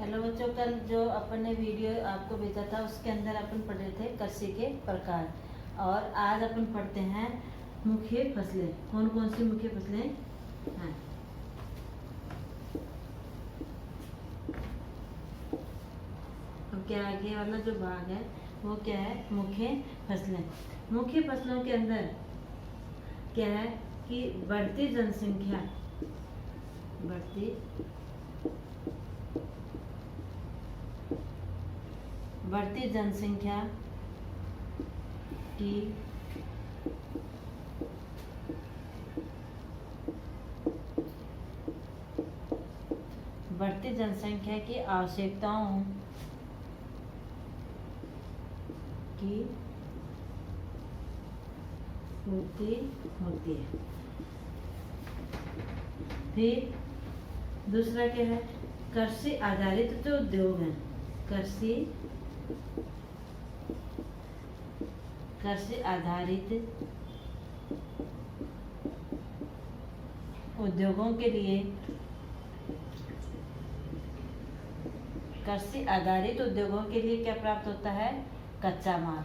Hello बच्चों, कल जो अपन ने वीडियो आपको भेजा था उसके अंदर अपन पढ़ रहे थे कृषि के प्रकार। और आज अपन पढ़ते हैं मुख्य फसलें। कौन कौन सी मुख्य फसलें हैं। अब क्या आगे वाला जो भाग है वो क्या है, मुख्य फसलें। मुख्य फसलों के अंदर क्या है कि बढ़ती जनसंख्या की बढ़ती जनसंख्या की आवश्यकताओं की पूर्ति होती है। फिर दूसरा क्या है, कृषि आधारित जो उद्योग हैं, कृषि आधारित उद्योगों के लिए क्या प्राप्त होता है, कच्चा माल।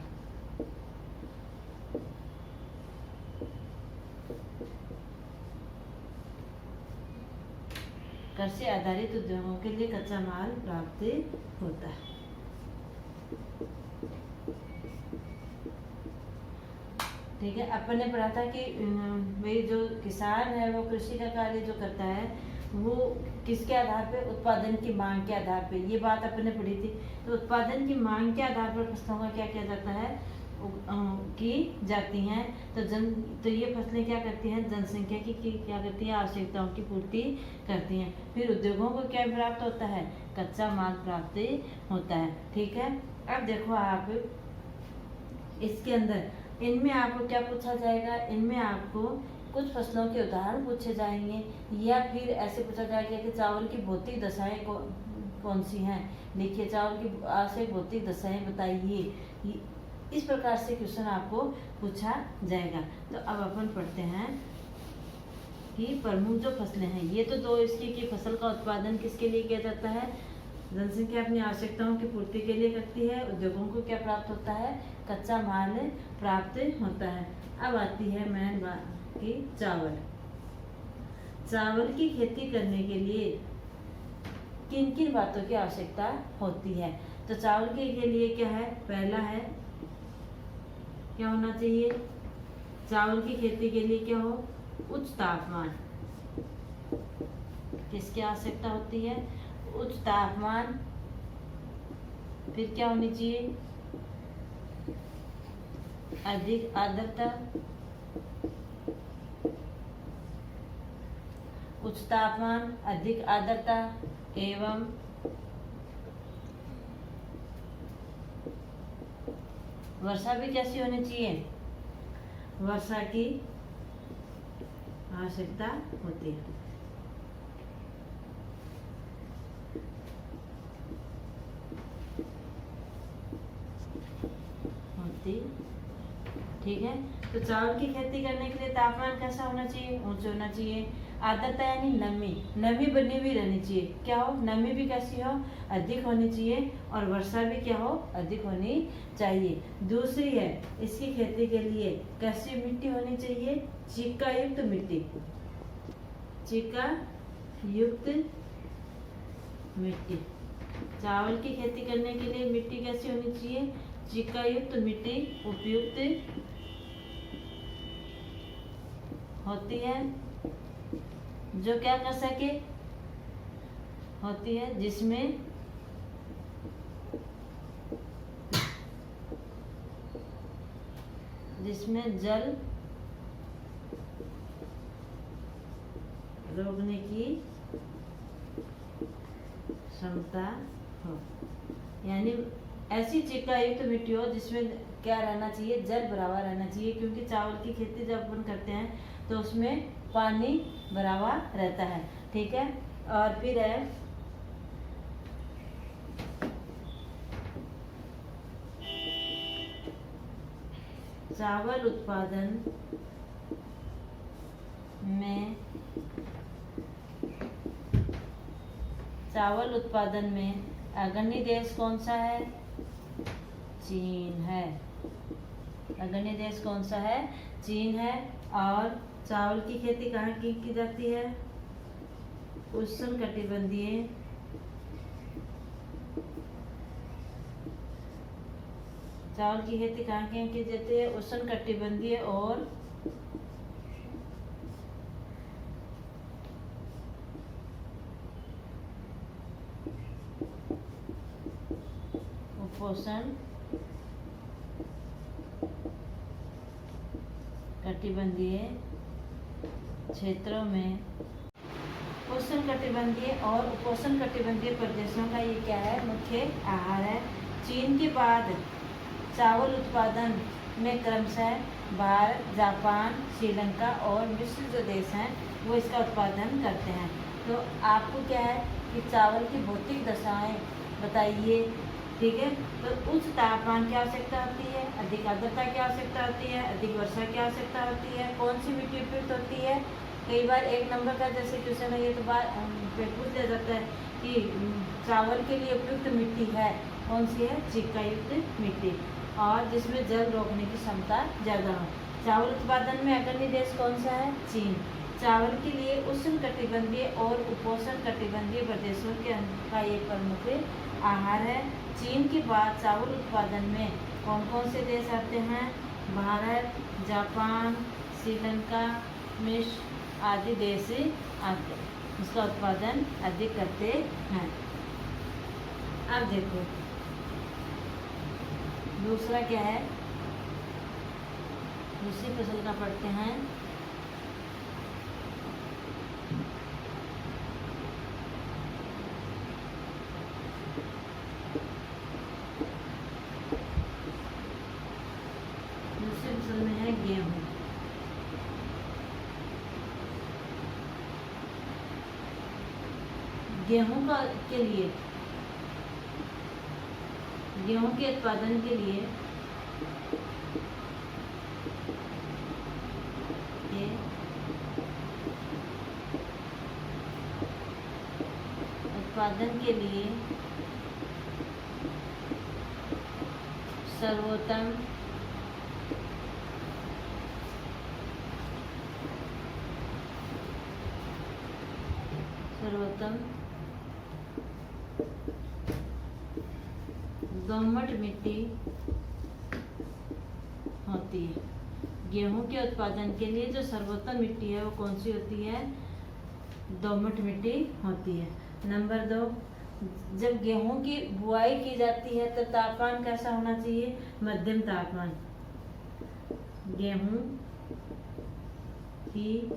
कृषि आधारित उद्योगों के लिए कच्चा माल प्राप्त होता है। ठीक है, अपन ने पढ़ा था कि भाई जो किसान है वो कृषि का कार्य जो करता है वो किसके आधार पे, उत्पादन की मांग के आधार पे। ये बात अपन ने पढ़ी थी। तो उत्पादन की मांग के आधार पर फसलों का क्या किया जाता है, की जाती हैं। तो ये फसलें क्या करती हैं, जनसंख्या की क्या करती हैं, आवश्यकताओं की पूर्ति करती हैं। फिर उद्योगों को क्या प्राप्त होता है, कच्चा माल प्राप्त होता है। ठीक है, अब देखो आप इसके अंदर इनमें आपको क्या पूछा जाएगा, इनमें आपको कुछ फसलों के उदाहरण पूछे जाएंगे, या फिर ऐसे पूछा जाएगा कि चावल की भौतिक दशाएं कौन सी हैं। लिखिए, चावल की आवश्यक भौतिक दशाएं बताइए। इस प्रकार से क्वेश्चन आपको पूछा जाएगा। तो अब अपन पढ़ते हैं कि प्रमुख जो फसलें हैं, ये तो दो इसकी कि फसल का उत्पादन किसके लिए किया जाता है, जनसंख्या अपनी आवश्यकताओं की पूर्ति के लिए करती है। उद्योगों को क्या प्राप्त होता है, कच्चा माल प्राप्त होता है। अब आती है मेन बात कि चावल की खेती करने के लिए किन किन बातों की आवश्यकता होती है। तो चावल के लिए क्या है, पहला है क्या होना चाहिए, चावल की खेती के लिए क्या हो, उच्च तापमान। किसकी आवश्यकता होती है, उच्च तापमान। फिर क्या होनी चाहिए, अधिक आर्द्रता। उच्च तापमान, अधिक आर्द्रता एवं वर्षा भी कैसी होनी चाहिए, वर्षा की आवश्यकता होती है। ठीक है, तो चावल की खेती करने के लिए तापमान कैसा होना चाहिए, ऊंचा होना चाहिए। आर्द्रता यानी नमी बनी हुई रहनी चाहिए। क्या हो, नमी भी कैसी हो, अधिक होनी चाहिए। और वर्षा भी क्या हो, अधिक होनी चाहिए। दूसरी है, इसकी खेती के लिए कैसी मिट्टी होनी चाहिए, चिक्का युक्त मिट्टी। चिक्का युक्त मिट्टी। चावल की खेती करने के लिए मिट्टी कैसी होनी चाहिए, चिक्का युक्त मिट्टी उपयुक्त होती है, जो क्या कर सके, होती है जिसमें जल रोकने की क्षमता हो। यानी ऐसी चिक्का युक्त मिट्टी हो जिसमें क्या रहना चाहिए, जल भरा हुआ रहना चाहिए। क्योंकि चावल की खेती जब अपन करते हैं तो उसमें पानी भरा हुआ रहता है। ठीक है, और फिर है चावल उत्पादन में चावल उत्पादन में अग्रणी देश कौन सा है? चीन है। अग्रणी देश कौन सा है? चीन है। और चावल की खेती कहाँ की जाती है? उष्णकटिबंधीय चावल की खेती कहाँ की जाती है? उष्णकटिबंधीय और उपोष्ण कटिबंधीय क्षेत्रों में उष्णकटिबंधीय और उपोष्ण कटिबंधीय प्रदेशों का ये क्या है? मुख्य आहार है। चीन के बाद चावल उत्पादन में क्रमशः भारत, जापान, श्रीलंका और मिस्र जो देश हैं वो इसका उत्पादन करते हैं। तो आपको क्या है कि चावल की भौतिक दशाएं बताइए, ठीक है। तो उच्च तापमान की आवश्यकता होती है, अधिक आर्द्रता की आवश्यकता होती है, अधिक वर्षा की आवश्यकता होती है। कौन सी मिट्टी उपयुक्त होती है? कई बार 1 नंबर का जैसे क्वेश्चन है ये तो बात पूछ लिया जाता है कि चावल के लिए उपयुक्त मिट्टी है कौन सी है? चिक्का युक्त मिट्टी और जिसमें जल रोकने की क्षमता ज़्यादा हो। चावल उत्पादन में अग्रणी देश कौन सा है? चीन। चावल के लिए उष्णकटिबंधीय और उपोष्ण कटिबंधीय प्रदेशों का ये प्रमुख आहार है। चीन के बाद चावल उत्पादन में कौन कौन से देश आते हैं? भारत, जापान, श्रीलंका, मिस्र आदि देश आते इसका उत्पादन अधिक करते हैं। अब देखो दूसरा क्या है? दूसरी फसल का पढ़ते हैं। दूसरी फसल में है गेहूं। गेहूं के लिए गेहूं के उत्पादन के लिए सर्वोत्तम दोमट मिट्टी होती है। गेहूं के उत्पादन के लिए जो सर्वोत्तम मिट्टी है वो कौन सी होती है? दोमट मिट्टी होती है। नंबर 2, जब गेहूं की बुआई की जाती है तो तापमान कैसा होना चाहिए? मध्यम तापमान। गेहूं की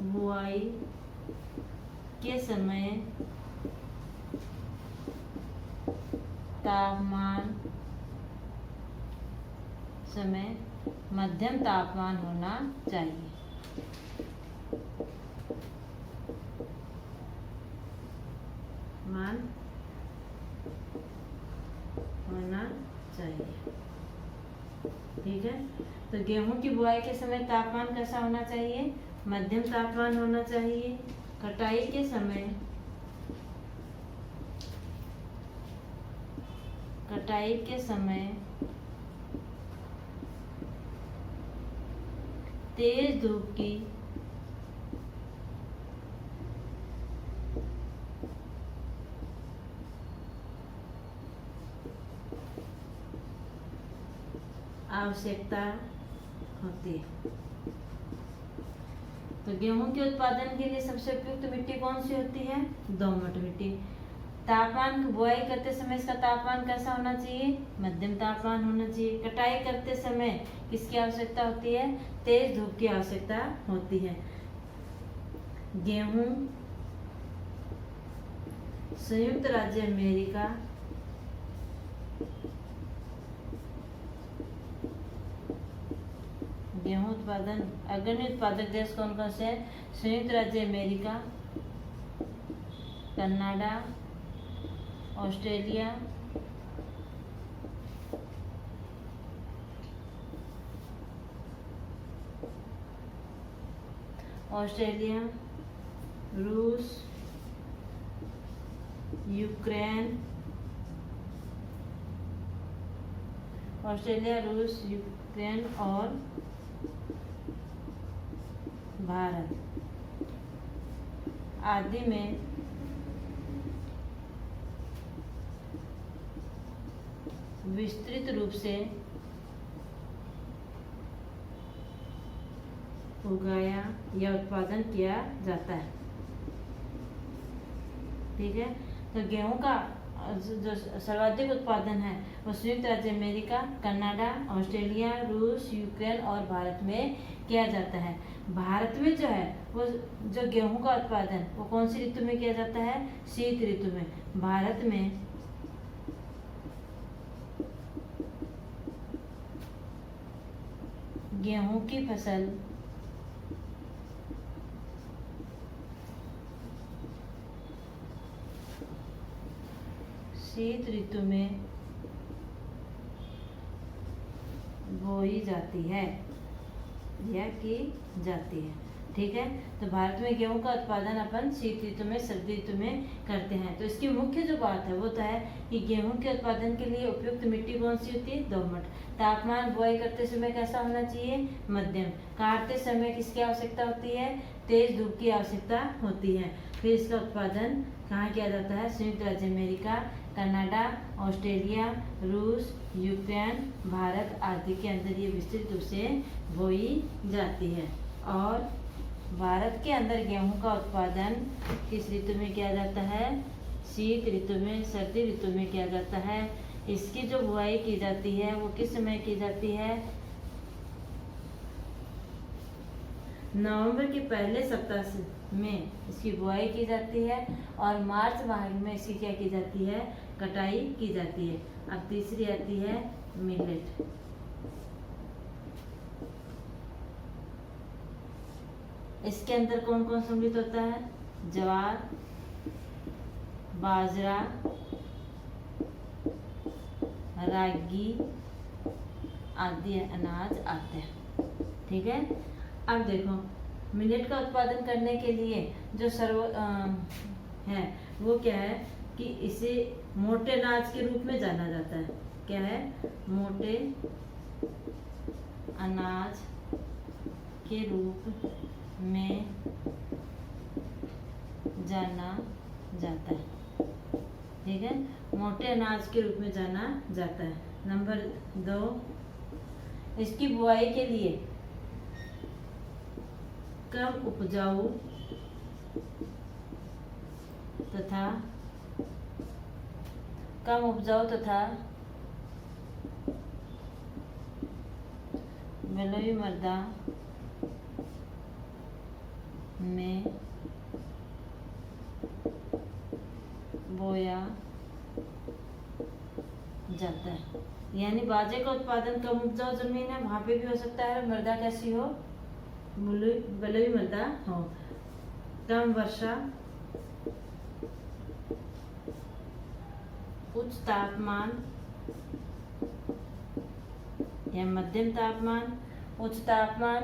बुआई के समय मध्यम तापमान होना चाहिए। ठीक है। तो गेहूं की बुआई के समय तापमान कैसा होना चाहिए? मध्यम तापमान होना चाहिए। कटाई के समय तेज धूप की आवश्यकता होती है। तो गेहूं के उत्पादन के लिए सबसे उपयुक्त मिट्टी कौन सी होती है? दोमट मिट्टी। तापमान की बुआई करते समय इसका तापमान कैसा होना चाहिए? मध्यम तापमान होना चाहिए। कटाई करते समय किसकी आवश्यकता होती है? तेज धूप की आवश्यकता होती है। गेहूं संयुक्त राज्य अमेरिका गेहूं उत्पादन अग्रणी उत्पादक देश कौन कौन से हैं? संयुक्त राज्य अमेरिका, कनाडा, ऑस्ट्रेलिया, रूस, यूक्रेन, ऑस्ट्रेलिया, रूस, यूक्रेन और भारत आदि में विस्तृत रूप से उगाया या उत्पादन किया जाता है। ठीक है, तो गेहूं का जो सर्वाधिक उत्पादन है वो संयुक्त राज्य अमेरिका, कनाडा, ऑस्ट्रेलिया, रूस, यूक्रेन और भारत में किया जाता है। भारत में जो है वो जो गेहूं का उत्पादन वो कौन सी ऋतु में किया जाता है? शीत ऋतु में। भारत में गेहूं की फसल शीत ऋतु में बोई जाती है या की जाती है। ठीक है, तो भारत में गेहूं का उत्पादन अपन शीत ऋतु में, सर्दी ऋतु में करते हैं। तो इसकी मुख्य जो बात है वो तो है कि गेहूं के उत्पादन के लिए उपयुक्त मिट्टी कौन सी होती है? दोमट। तापमान बुआई करते समय कैसा होना चाहिए? मध्यम। काटते समय किसकी आवश्यकता होती है? तेज धूप की आवश्यकता होती है। फिर इसका उत्पादन कहाँ किया जाता है? संयुक्त राज्य अमेरिका, कनाडा, ऑस्ट्रेलिया, रूस, यूक्रेन, भारत आदि के अंदर ये विस्तृत रूप से बोई जाती है। और भारत के अंदर गेहूं का उत्पादन किस ऋतु में किया जाता है? शीत ऋतु में, सर्दी ऋतु में किया जाता है। इसकी जो बुआई की जाती है वो किस समय की जाती है? नवंबर के पहले सप्ताह में इसकी बुआई की जाती है और मार्च माह में इसकी क्या की जाती है? कटाई की जाती है। अब तीसरी आती है मिलेट। इसके अंदर कौन कौन सम्मिलित होता है? ज्वार, बाजरा, रागी आदि अनाज आते हैं। ठीक है, अब देखो मिलेट का उत्पादन करने के लिए जो है वो क्या है कि इसे मोटे अनाज के रूप में जाना जाता है। क्या है? मोटे अनाज के रूप में जाना जाता है। ठीक है, मोटे अनाज के रूप में जाना जाता है। नंबर 2, इसकी बुआई के लिए कम उपजाऊ तथा बलुई मृदा में बोया जाता है। यानी बाजरे का उत्पादन कम उपजाऊ जमीन है वहां पे भी हो सकता है, मृदा कैसी हो? बलुई मृदा हो। कम वर्षा, उच्च तापमान या मध्यम तापमान, उच्च तापमान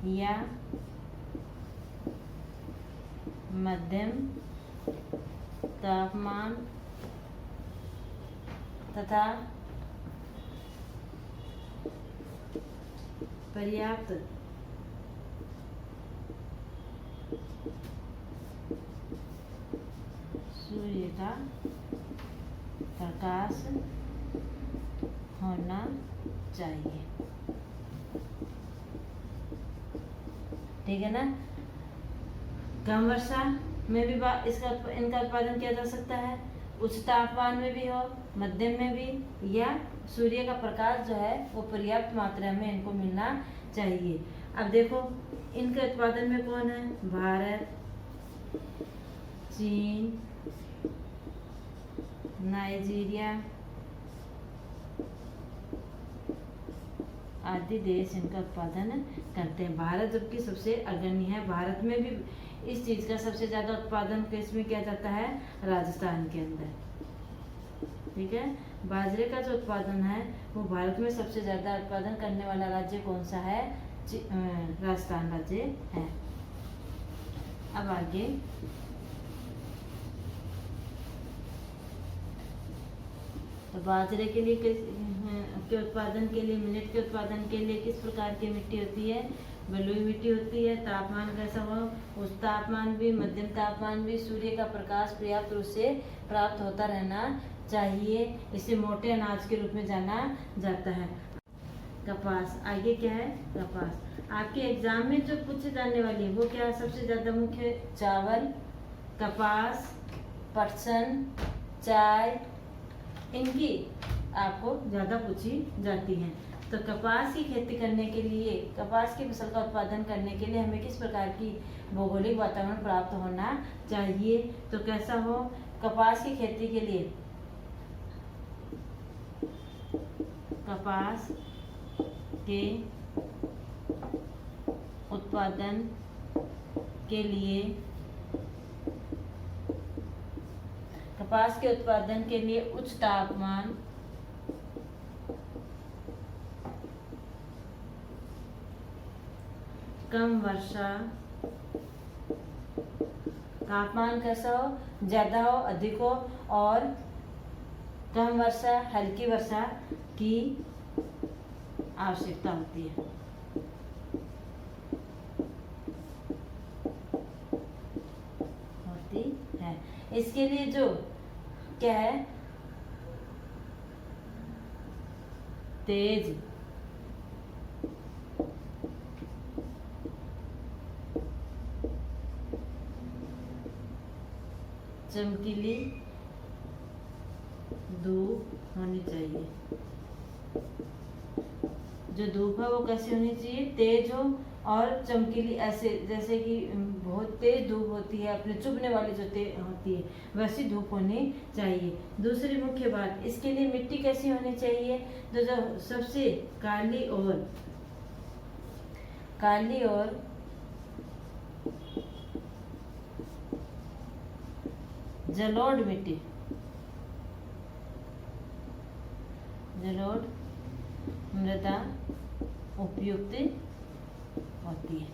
या मध्यम तापमान तथा पर्याप्त सूर्य का प्रकाश होना चाहिए। ठीक है ना? कम वर्षा में भी इनका उत्पादन किया जा सकता है, उच्च तापमान में भी हो, मध्यम में भी, या सूर्य का प्रकाश जो है वो पर्याप्त मात्रा में इनको मिलना चाहिए। अब देखो इनके उत्पादन में कौन है? भारत, चीन, नाइजीरिया आदि देश इनका उत्पादन करते हैं। भारत जबकि सबसे अग्रणी है। भारत में भी इस चीज का सबसे ज्यादा उत्पादन किस में किया जाता है? राजस्थान के अंदर। ठीक है, बाजरे का जो उत्पादन है वो भारत में सबसे ज्यादा उत्पादन करने वाला राज्य कौन सा है? राजस्थान राज्य है। अब आगे तो बाजरे के लिए के उत्पादन के लिए, मिलेट के उत्पादन के लिए किस प्रकार की मिट्टी होती है? बलुई मिट्टी होती है। तापमान कैसा हो? उच्च तापमान भी, मध्यम तापमान भी, सूर्य का प्रकाश पर्याप्त रूप से प्राप्त होता रहना चाहिए। इसे मोटे अनाज के रूप में जाना जाता है। कपास, आगे क्या है? कपास। आपके एग्जाम में जो पूछे जाने वाली है वो क्या है? सबसे ज्यादा मुख्य चावल, कपास, पटसन, चाय, इनकी आपको ज्यादा पूछी जाती है। तो कपास की खेती करने के लिए, कपास की फसल का उत्पादन करने के लिए हमें किस प्रकार की भौगोलिक वातावरण प्राप्त होना चाहिए? तो कैसा हो? कपास की खेती के लिए, कपास के उत्पादन के लिए, कपास के उत्पादन के लिए उच्च तापमान, कम वर्षा, तापमान कैसा हो? ज्यादा हो, अधिक हो, और कम वर्षा, हल्की वर्षा की आवश्यकता होती है। इसके लिए जो क्या है? तेज चमकीली धूप होनी चाहिए। जो धूप है वो कैसी होनी चाहिए? तेज हो और चमकीली, ऐसे जैसे कि बहुत तेज धूप होती है, अपने चुभने वाली जो होती है वैसी धूप होनी चाहिए। दूसरी मुख्य बात, इसके लिए मिट्टी कैसी होनी चाहिए? जो सबसे काली और जलोढ़ मिट्टी, जलोढ़ मृदा उपयुक्त होती है।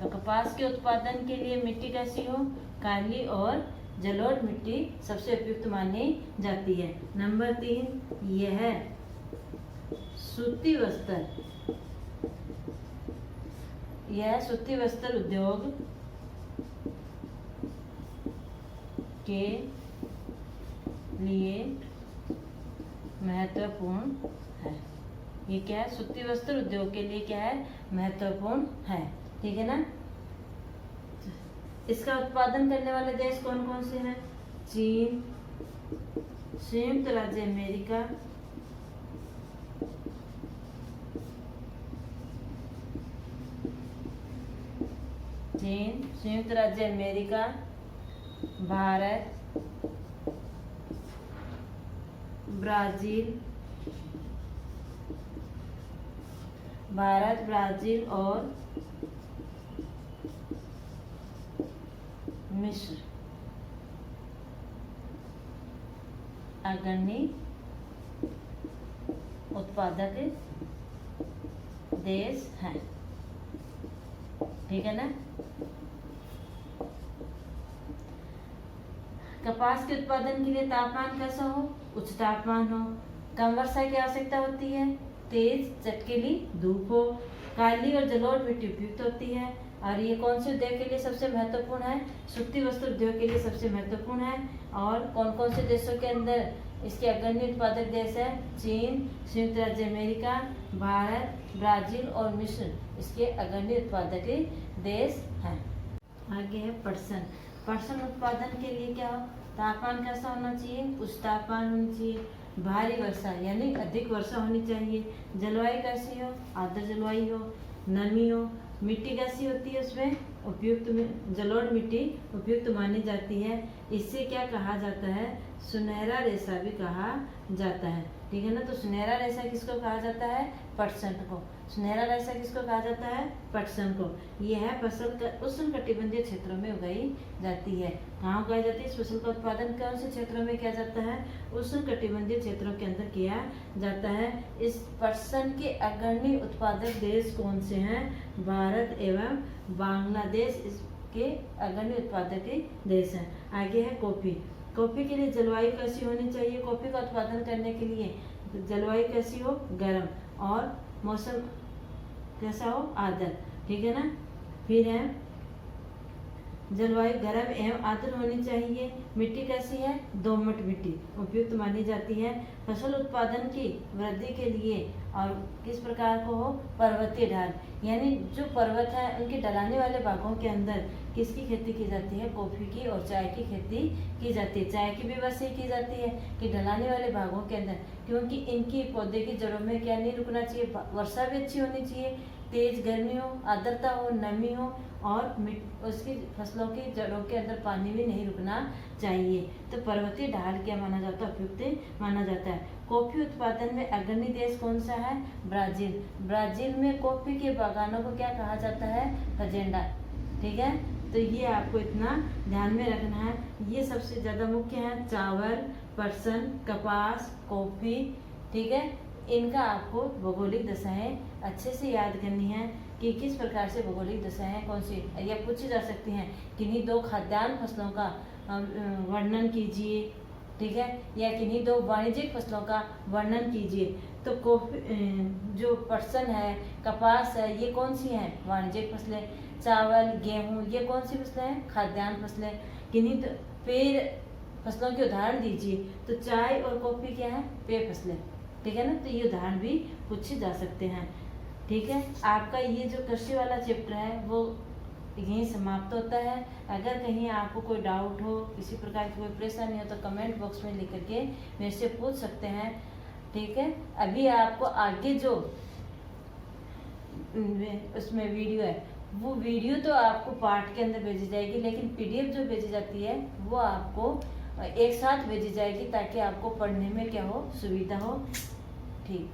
तो कपास के उत्पादन के लिए मिट्टी कैसी हो? काली और जलोढ़ मिट्टी सबसे उपयुक्त मानी जाती है। नंबर 3, यह सूती वस्त्र उद्योग के लिए महत्वपूर्ण है। ये क्या है? सूती वस्त्र उद्योग के लिए क्या है? महत्वपूर्ण है। ठीक है ना? इसका उत्पादन करने वाले देश कौन कौन से हैं? चीन, संयुक्त राज्य अमेरिका, संयुक्त राज्य अमेरिका, भारत, ब्राजील और मिस्र अग्रणी उत्पादक देश हैं। ठीक है ना? कपास के उत्पादन के लिए तापमान कैसा हो? उच्च तापमान हो, कम वर्षा की आवश्यकता होती है, तेज चटकीली धूप हो, काली और जलोढ़ मिट्टी उपयुक्त होती है। और ये कौन से उद्योग के लिए सबसे महत्वपूर्ण है? सूती वस्त्र उद्योग के लिए सबसे महत्वपूर्ण है। और कौन कौन से देशों के अंदर इसके अग्रणी उत्पादक देश है? चीन, संयुक्त राज्य अमेरिका, भारत, ब्राजील और मिस्र इसके अग्रणी उत्पादक देश हैं। आगे है पटसन। पटसन उत्पादन के लिए क्या हो? तापमान कैसा होना चाहिए? उच्च तापमान होना चाहिए, भारी वर्षा यानी अधिक वर्षा होनी चाहिए, जलवायु कैसी हो? आर्द्र जलवायु हो, नमी हो, मिट्टी कैसी होती है? उसमें उपयुक्त जलोढ़ मिट्टी उपयुक्त मानी जाती है। इससे क्या कहा जाता है? सुनहरा रेशा भी कहा जाता है। ठीक है ना? तो सुनहरा रेशा किसको कहा जाता है? पटसन को। सुनहरा रेशा किसको कहा जाता है? पटसन को। यह फसल उष्णकटिबंधीय क्षेत्रों में उगाई जाती है। कहाँ उगाई जाती है? इस फसल का उत्पादन कौन से क्षेत्रों में किया जाता है? उष्णकटिबंधीय क्षेत्रों के अंदर किया जाता है। इस पटसन के अग्रणी उत्पादक देश कौन से हैं? भारत एवं बांग्लादेश इसके अग्रणी उत्पादक देश हैं। आगे है कॉफी। कॉफी के लिए जलवायु कैसी होनी चाहिए? कॉफी का उत्पादन करने के लिए जलवायु कैसी हो? गर्म, और मौसम कैसा हो? आर्द्र। ठीक है ना। फिर है जलवायु गर्म एवं आर्द्र होनी चाहिए। मिट्टी कैसी है? दोमट मिट्टी उपयुक्त मानी जाती है। फसल उत्पादन की वृद्धि के लिए और किस प्रकार को हो? पर्वतीय ढाल, यानी जो पर्वत है उनके ढलाने वाले भागों के अंदर किसकी खेती की जाती है? कॉफी की और चाय की खेती की जाती है। चाय की भी वैसे ही की जाती है कि ढलाने वाले भागों के अंदर, क्योंकि इनकी पौधे की जड़ों में क्या नहीं रुकना चाहिए? वर्षा भी अच्छी होनी चाहिए, तेज गर्मी हो, आर्द्रता हो, नमी हो, और उसकी फसलों की जड़ों के अंदर पानी भी नहीं रुकना चाहिए। तो पर्वतीय ढाल क्या माना जाता है? उपयुक्त माना जाता है। कॉफी उत्पादन में अग्रणी देश कौन सा है? ब्राजील। ब्राजील में कॉफी के बागानों को क्या कहा जाता है? फजेंडा। ठीक है, तो ये आपको इतना ध्यान में रखना है। ये सबसे ज्यादा मुख्य है। चावल, पटसन, कपास, कॉफी। ठीक है, इनका आपको भौगोलिक दशाएं अच्छे से याद करनी है कि किस प्रकार से भौगोलिक दशाएं कौन सी या पूछी जा सकती हैं। किन्हीं दो खाद्यान्न फसलों का वर्णन कीजिए। ठीक है, या किन्हीं दो वाणिज्यिक फसलों का वर्णन कीजिए। तो कॉफी, जो पटसन है, कपास है, ये कौन सी हैं? वाणिज्यिक फसलें। चावल, गेहूं, ये कौन सी फसलें हैं? खाद्यान्न फसलें। किन्हीं पेय फसलों के उदाहरण दीजिए। तो चाय और कॉफी क्या है? पेय फसलें। ठीक है ना, तो ये उदाहरण भी पूछे जा सकते हैं। ठीक है, आपका ये जो कृषि वाला चैप्टर है वो यहीं समाप्त होता है। अगर कहीं आपको कोई डाउट हो, किसी प्रकार की कोई परेशानी हो, तो कमेंट बॉक्स में लिख करके मेरे से पूछ सकते हैं। ठीक है, अभी आपको आगे जो उसमें वीडियो है, वो वीडियो तो आपको पार्ट के अंदर भेजी जाएगी, लेकिन पीडीएफ जो भेजी जाती है वो आपको एक साथ भेजी जाएगी, ताकि आपको पढ़ने में क्या हो? सुविधा हो। ठीक।